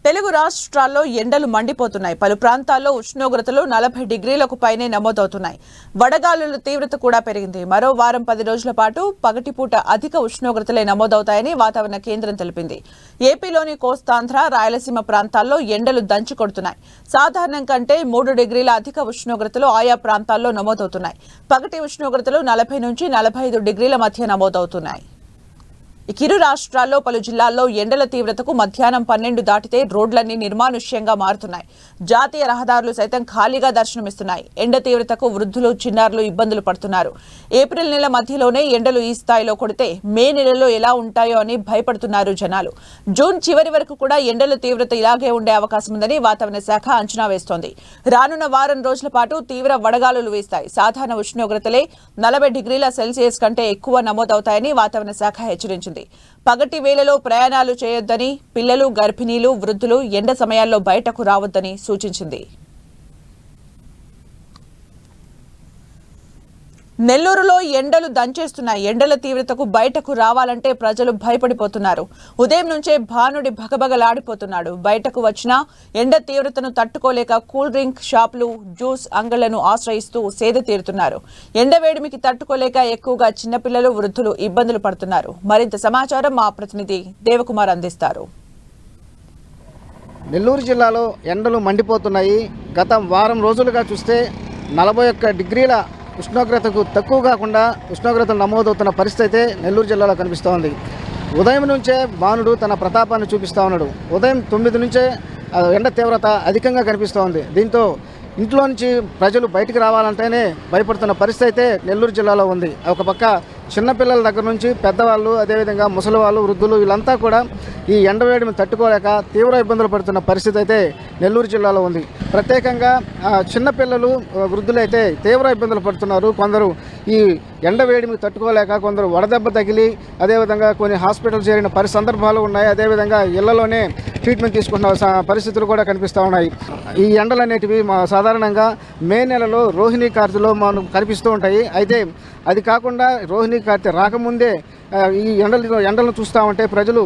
తెలుగు రాష్ట్రాల్లో ఎండలు మండిపోతున్నాయి. పలు ప్రాంతాల్లో ఉష్ణోగ్రతలు 40 డిగ్రీలకు పైనే నమోదవుతున్నాయి. వడగాలుల తీవ్రత కూడా పెరిగింది. మరో వారం 10 రోజుల పాటు పగటిపూట అధిక ఉష్ణోగ్రతలే నమోదవుతాయని వాతావరణ కేంద్రం తెలిపింది. ఏపీలోని కోస్తాంధ్ర, రాయలసీమ ప్రాంతాల్లో ఎండలు దంచి కొడుతున్నాయి. సాధారణం కంటే 3 డిగ్రీల అధిక ఉష్ణోగ్రతలు ఆయా ప్రాంతాల్లో నమోదవుతున్నాయి. పగటి ఉష్ణోగ్రతలు 40 నుంచి 45 డిగ్రీల మధ్య నమోదవుతున్నాయి. ఇరు రాష్ట్రాల్లో పలు జిల్లాల్లో ఎండల తీవ్రతకు మధ్యాహ్నం 12 దాటితే రోడ్లన్నీ నిర్మానుష్యంగా మారుతున్నాయి. జాతీయ రహదారులు సైతం ఖాళీగా దర్శనమిస్తున్నాయి. ఎండ తీవ్రతకు వృద్ధులు, చిన్నారులు ఇబ్బందులు పడుతున్నారు. ఏప్రిల్ నెల మధ్యలోనే ఎండలు ఈ స్థాయిలో కొడితే మే నెలలో ఎలా ఉంటాయో అని భయపడుతున్నారు జనాలు. జూన్ చివరి వరకు కూడా ఎండల తీవ్రత ఇలాగే ఉండే అవకాశం ఉందని వాతావరణ శాఖ అంచనా వేస్తోంది. రానున్న వారం రోజుల పాటు తీవ్ర వడగాలులు వీస్తాయి. సాధారణ ఉష్ణోగ్రతలే 40 డిగ్రీల సెల్సియస్ కంటే ఎక్కువ నమోదవుతాయని వాతావరణ శాఖ హెచ్చరించింది. పగటి వేళలో ప్రయాణాలు చేయొద్దని, పిల్లలు, గర్భిణీలు, వృద్ధులు ఎండ సమయాల్లో బయటకు రావద్దని సూచించింది. నెల్లూరులో ఎండలు దంచేస్తున్నాయి. ఎండల తీవ్రతకు బయటకు రావాలంటే ప్రజలు భయపడిపోతున్నారు. ఉదయం నుంచే భానుడి భగభగలాడిపోతున్నాడు. బయటకు వచ్చినా ఎండ తీవ్రతను తట్టుకోలేక కూల్ డ్రింక్ షాపులు, జ్యూస్ అంగళ్లను ఆశ్రయిస్తూ సేద తీరుతున్నారు. ఎండ వేడిమికి తట్టుకోలేక ఎక్కువగా చిన్నపిల్లలు, వృద్ధులు ఇబ్బందులు పడుతున్నారు. మరింత సమాచారం మా ప్రతినిధి దేవకుమార్ అందిస్తారు. నెల్లూరు జిల్లాలో ఎండలు మండిపోతున్నాయి. గత వారం రోజులుగా చూస్తే 41 డిగ్రీల ఉష్ణోగ్రతకు తక్కువ కాకుండా ఉష్ణోగ్రతలు నమోదవుతున్న పరిస్థితి అయితే నెల్లూరు జిల్లాలో కనిపిస్తోంది. ఉదయం నుంచే భానుడు తన ప్రతాపాన్ని చూపిస్తూ ఉన్నాడు. ఉదయం 9 నుంచే ఎండ తీవ్రత అధికంగా కనిపిస్తోంది. దీంతో ఇంట్లో నుంచి ప్రజలు బయటికి రావాలంటేనే భయపడుతున్న పరిస్థితి అయితే నెల్లూరు జిల్లాలో ఉంది. ఒక పక్క చిన్నపిల్లల దగ్గర నుంచి పెద్దవాళ్ళు, అదేవిధంగా ముసలి వాళ్ళు, వృద్ధులు వీళ్ళంతా కూడా ఈ ఎండవేడిని తట్టుకోలేక తీవ్ర ఇబ్బందులు పడుతున్న పరిస్థితి అయితే నెల్లూరు జిల్లాలో ఉంది. ప్రత్యేకంగా చిన్నపిల్లలు, వృద్ధులు అయితే తీవ్ర ఇబ్బందులు పడుతున్నారు. కొందరు ఈ ఎండవేడిని తట్టుకోలేక కొందరు వడదెబ్బ తగిలి అదేవిధంగా కొన్ని హాస్పిటల్ చేరిన సందర్భాలు ఉన్నాయి. అదేవిధంగా ఇళ్లలోనే ట్రీట్మెంట్ తీసుకుంటున్న పరిస్థితులు కూడా కనిపిస్తూ ఉన్నాయి. ఈ ఎండలు అనేటివి సాధారణంగా మే నెలలో రోహిణీ కార్తెలో మనకు కనిపిస్తూ ఉంటాయి. అయితే అది కాకుండా రోహిణీ కార్తె రాకముందే ఈ ఎండలను చూస్తూ ఉంటే ప్రజలు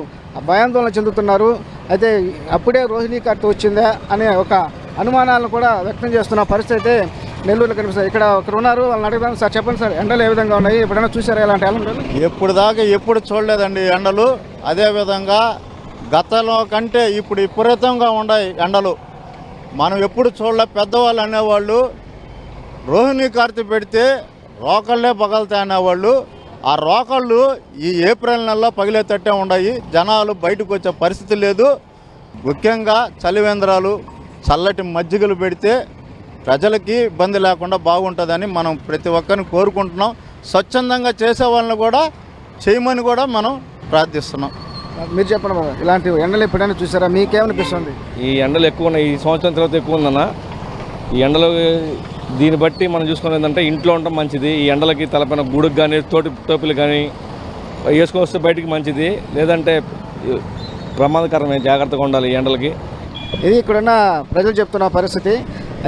భయాందోళన చెందుతున్నారు. అయితే అప్పుడే రోహిణీ కార్తె వచ్చిందా అనే ఒక అనుమానాలను కూడా వ్యక్తం చేస్తున్న పరిస్థితి అయితే నెల్లూరులో కనిపిస్తుంది. ఇక్కడ ఒకరు ఉన్నారు, వాళ్ళని అడుగుదాం. సార్ చెప్పండి సార్, ఎండలు ఏ విధంగా ఉన్నాయి? ఎప్పుడైనా చూసారా ఇలాంటి ఎండలు? ఎప్పుడు చూడలేదండి ఎండలు. అదేవిధంగా గతంలో కంటే ఇప్పుడు విపరీతంగా ఉన్నాయి ఎండలు. మనం ఎప్పుడు చూడలే. పెద్దవాళ్ళు అనేవాళ్ళు రోహిణీ కార్తె పెడితే రోకళ్ళే పగలుతాయి అనేవాళ్ళు. ఆ రోకళ్ళు ఈ ఏప్రిల్ నెలలో పగిలేటట్టే ఉన్నాయి. జనాలు బయటకు వచ్చే పరిస్థితి లేదు. ముఖ్యంగా చలివేంద్రాలు, చల్లటి మజ్జిగలు పెడితే ప్రజలకి ఇబ్బంది లేకుండా బాగుంటుందని మనం ప్రతి ఒక్కరిని కోరుకుంటున్నాం. స్వచ్ఛందంగా చేసే వాళ్ళని కూడా చేయమని కూడా మనం ప్రార్థిస్తున్నాం. మీరు చెప్పండి బాబు, ఇలాంటి ఎండలు ఎప్పుడైనా చూసారా? మీకేమనిపిస్తుంది? ఈ ఎండలు ఎక్కువ ఉన్నాయి. ఈ సంవత్సరం తర్వాత ఎక్కువ ఉందన్న. ఈ ఎండలు దీన్ని బట్టి మనం చూసుకునేది ఏంటంటే ఇంట్లో ఉండటం మంచిది. ఈ ఎండలకి తలపైన గూడుకు కానీ టోపీలు కానీ వేసుకొస్తే బయటికి మంచిది, లేదంటే ప్రమాదకరమే. జాగ్రత్తగా ఉండాలి ఈ ఎండలకి. ఇది ఇక్కడున్న ప్రజలు చెప్తున్న పరిస్థితి.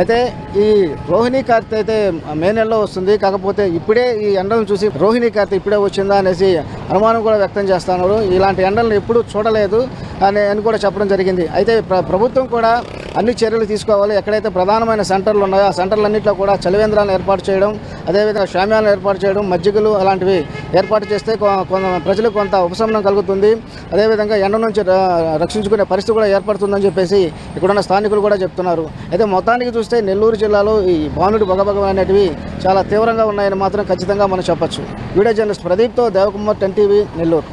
అయితే ఈ రోహిణీ కార్తె అయితే మే నెలలో వస్తుంది. కాకపోతే ఇప్పుడే ఈ ఎండలను చూసి రోహిణీ కార్తె ఇప్పుడే వచ్చిందా అనేసి అనుమానం కూడా వ్యక్తం చేస్తున్నారు. ఇలాంటి ఎండలను ఎప్పుడూ చూడలేదు అని కూడా చెప్పడం జరిగింది. అయితే ప్రభుత్వం కూడా అన్ని చర్యలు తీసుకోవాలి. ఎక్కడైతే ప్రధానమైన సెంటర్లు ఉన్నాయో ఆ సెంటర్లన్నింటిలో కూడా చలివేంద్రాలను ఏర్పాటు చేయడం, అదేవిధంగా షామ్యాలను ఏర్పాటు చేయడం, మజ్జిగలు అలాంటివి ఏర్పాటు చేస్తే ప్రజలకు కొంత ఉపశమనం కలుగుతుంది. అదేవిధంగా ఎండ నుంచి రక్షించుకునే పరిస్థితి కూడా ఏర్పడుతుందని చెప్పేసి ఇక్కడున్న స్థానికులు కూడా చెప్తున్నారు. అయితే మొత్తానికి చూస్తే నెల్లూరు జిల్లాలో ఈ భానుడి భగభగం అనేటివి చాలా తీవ్రంగా ఉన్నాయని మాత్రం ఖచ్చితంగా మనం చెప్పొచ్చు. వీడియో జర్నలిస్ట్ ప్రదీప్తో దేవకుమార్, 10 టీవీ, నెల్లూరు.